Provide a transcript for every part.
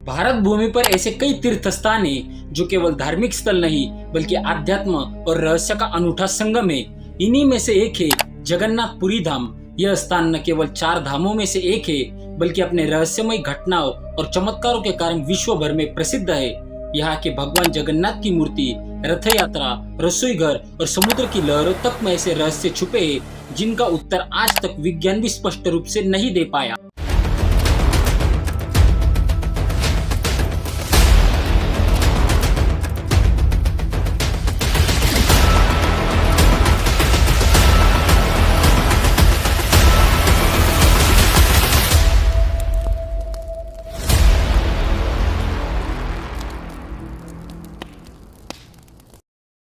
भारत भूमि पर ऐसे कई तीर्थ स्थान हैं जो केवल धार्मिक स्थल नहीं बल्कि आध्यात्म और रहस्य का अनूठा संगम है। इन्हीं में से एक है जगन्नाथपुरी धाम। यह स्थान न केवल 4 धामों में से एक है बल्कि अपने रहस्यमय घटनाओं और चमत्कारों के कारण विश्व भर में प्रसिद्ध है। यहाँ के भगवान जगन्नाथ की मूर्ति, रथ यात्रा, रसोई घर और समुद्र की लहरों तक में ऐसे रहस्य छुपे हैं जिनका उत्तर आज तक विज्ञान भी स्पष्ट रूप से नहीं दे पाया।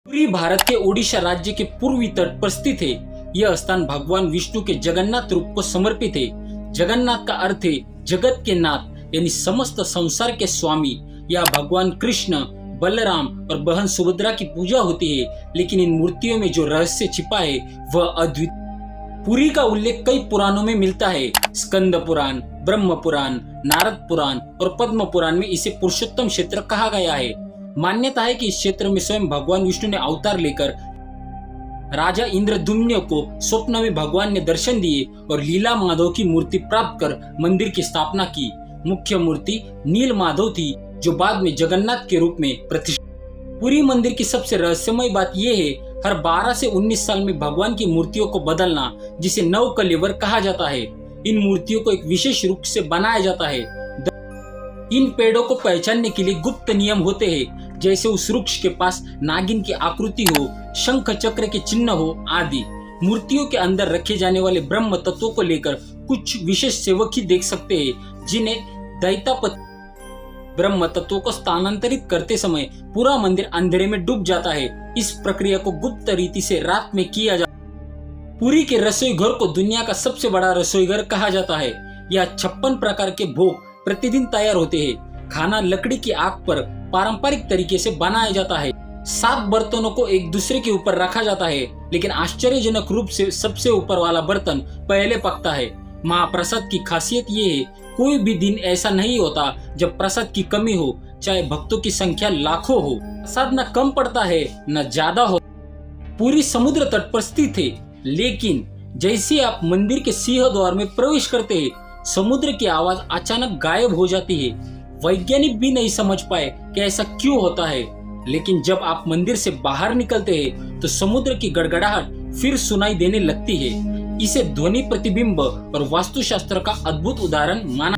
पुरी भारत के ओडिशा राज्य के पूर्वी तट पर स्थित है। यह स्थान भगवान विष्णु के जगन्नाथ रूप को समर्पित है। जगन्नाथ का अर्थ है जगत के नाथ यानी समस्त संसार के स्वामी। यह भगवान कृष्ण, बलराम और बहन सुभद्रा की पूजा होती है, लेकिन इन मूर्तियों में जो रहस्य छिपा है वह अद्वितीय। पुरी का उल्लेख कई पुराणों में मिलता है। स्कंद पुराण, ब्रह्म पुराण, नारद पुराण और पद्म पुराण में इसे पुरुषोत्तम क्षेत्र कहा गया है। मान्यता है कि इस क्षेत्र में स्वयं भगवान विष्णु ने अवतार लेकर राजा इंद्रद्युम्न को स्वप्न में भगवान ने दर्शन दिए और लीला माधव की मूर्ति प्राप्त कर मंदिर की स्थापना की। मुख्य मूर्ति नील माधव थी जो बाद में जगन्नाथ के रूप में प्रतिष्ठित। पुरी मंदिर की सबसे रहस्यमय बात यह है हर 12 से 19 साल में भगवान की मूर्तियों को बदलना, जिसे नवकलेवर कहा जाता है। इन मूर्तियों को एक विशेष रूप से बनाया जाता है। इन पेड़ों को पहचानने के लिए गुप्त नियम होते हैं, जैसे उस वृक्ष के पास नागिन की आकृति हो, शंख चक्र के चिन्ह हो आदि। मूर्तियों के अंदर रखे जाने वाले ब्रह्म तत्वों को लेकर कुछ विशेष सेवक ही देख सकते हैं, जिन्हें दैतापति। ब्रह्म तत्वों को स्थानांतरित करते समय पूरा मंदिर अंधेरे में डूब जाता है। इस प्रक्रिया को गुप्त रीति से रात में किया जाता है। पुरी के रसोई घर को दुनिया का सबसे बड़ा रसोई घर कहा जाता है। यह 56 प्रकार के भोग प्रतिदिन तैयार होते हैं। खाना लकड़ी की आग पर पारंपरिक तरीके से बनाया जाता है। 7 बर्तनों को एक दूसरे के ऊपर रखा जाता है, लेकिन आश्चर्यजनक रूप से सबसे ऊपर वाला बर्तन पहले पकता है। महाप्रसाद की खासियत ये है, कोई भी दिन ऐसा नहीं होता जब प्रसाद की कमी हो, चाहे भक्तों की संख्या लाखों हो। प्रसाद न कम पड़ता है न ज्यादा हो। पुरी समुद्र तट पर स्थित है, लेकिन जैसे आप मंदिर के सिंह द्वार में प्रवेश करते हैं, समुद्र की आवाज अचानक गायब हो जाती है। वैज्ञानिक भी नहीं समझ पाए कि ऐसा क्यों होता है, लेकिन जब आप मंदिर से बाहर निकलते हैं तो समुद्र की गड़गड़ाहट फिर सुनाई देने लगती है। इसे ध्वनि प्रतिबिंब और वास्तुशास्त्र का अद्भुत उदाहरण माना।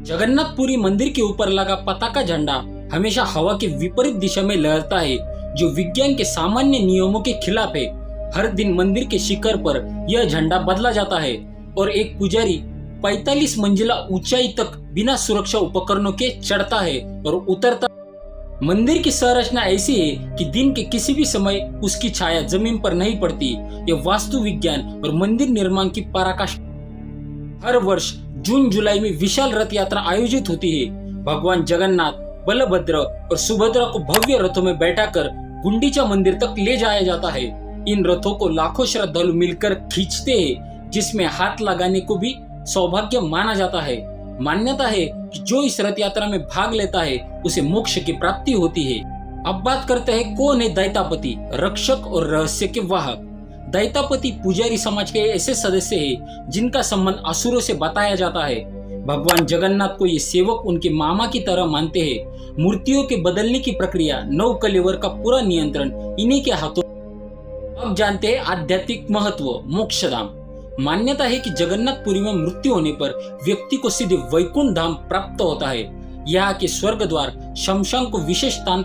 जगन्नाथपुरी मंदिर के ऊपर लगा पताका झंडा हमेशा हवा के विपरीत दिशा में लहरता है, जो विज्ञान के सामान्य नियमों के खिलाफ है। हर दिन मंदिर के शिखर पर यह झंडा बदला जाता है और एक पुजारी 45 मंजिला ऊंचाई तक बिना सुरक्षा उपकरणों के चढ़ता है और उतरता। मंदिर की संरचना ऐसी है कि दिन के किसी भी समय उसकी छाया जमीन पर नहीं पड़ती। यह वास्तु विज्ञान और मंदिर निर्माण की पराकाष्ठा। हर वर्ष जून जुलाई में विशाल रथ यात्रा आयोजित होती है। भगवान जगन्नाथ, बलभद्र और सुभद्रा को भव्य रथों में बैठाकर गुंडीचा मंदिर तक ले जाया जाता है। इन रथों को लाखों श्रद्धालु मिलकर खींचते हैं, जिसमें हाथ लगाने को भी सौभाग्य माना जाता है। मान्यता है कि जो इस रथ यात्रा में भाग लेता है उसे मोक्ष की प्राप्ति होती है। अब बात करते हैं कौन है दैतापति, रक्षक और रहस्य के वाहक। दैतापति पुजारी समाज के ऐसे सदस्य हैं जिनका संबंध असुरों से बताया जाता है। भगवान जगन्नाथ को ये सेवक उनके मामा की तरह मानते हैं। मूर्तियों के बदलने की प्रक्रिया, नवकलेवर का पूरा नियंत्रण इन्हीं के हाथों। अब जानते हैं आध्यात्मिक महत्व, मोक्षधाम। मान्यता है कि जगन्नाथपुरी में मृत्यु होने पर व्यक्ति को सीधे वैकुंठ धाम प्राप्त होता है। यहाँ के स्वर्ग द्वार, शमशान को विशेष स्थान।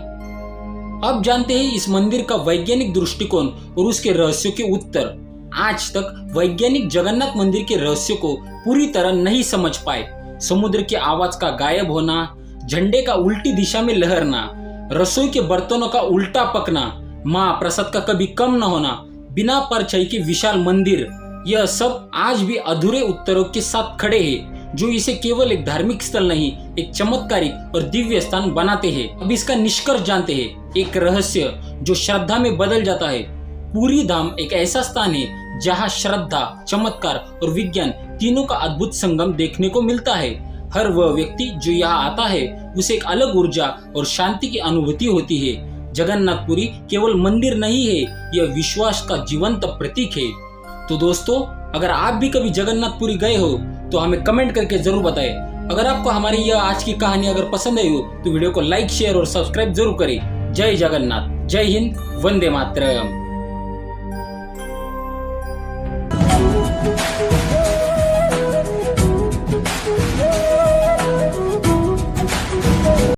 अब जानते हैं इस मंदिर का वैज्ञानिक दृष्टिकोण और उसके रहस्यों के उत्तर। आज तक वैज्ञानिक जगन्नाथ मंदिर के रहस्यों को पूरी तरह नहीं समझ पाए। समुद्र की आवाज का गायब होना, झंडे का उल्टी दिशा में लहरना, रसोई के बर्तनों का उल्टा पकना, महाप्रसाद का कभी कम न होना, बिना परछाई के विशाल मंदिर, यह सब आज भी अधूरे उत्तरों के साथ खड़े हैं, जो इसे केवल एक धार्मिक स्थल नहीं, एक चमत्कारिक और दिव्य स्थान बनाते हैं। अब इसका निष्कर्ष जानते हैं, एक रहस्य जो श्रद्धा में बदल जाता है। पुरी धाम एक ऐसा स्थान है जहाँ श्रद्धा, चमत्कार और विज्ञान तीनों का अद्भुत संगम देखने को मिलता है। हर वह व्यक्ति जो यहाँ आता है उसे एक अलग ऊर्जा और शांति की अनुभूति होती है। जगन्नाथपुरी केवल मंदिर नहीं है, यह विश्वास का जीवंत प्रतीक है। तो दोस्तों, अगर आप भी कभी जगन्नाथपुरी गए हो तो हमें कमेंट करके जरूर बताएं। अगर आपको हमारी यह आज की कहानी अगर पसंद आई हो तो वीडियो को लाइक, शेयर और सब्सक्राइब जरूर करें। जय जगन्नाथ, जय हिंद, वंदे मातरम।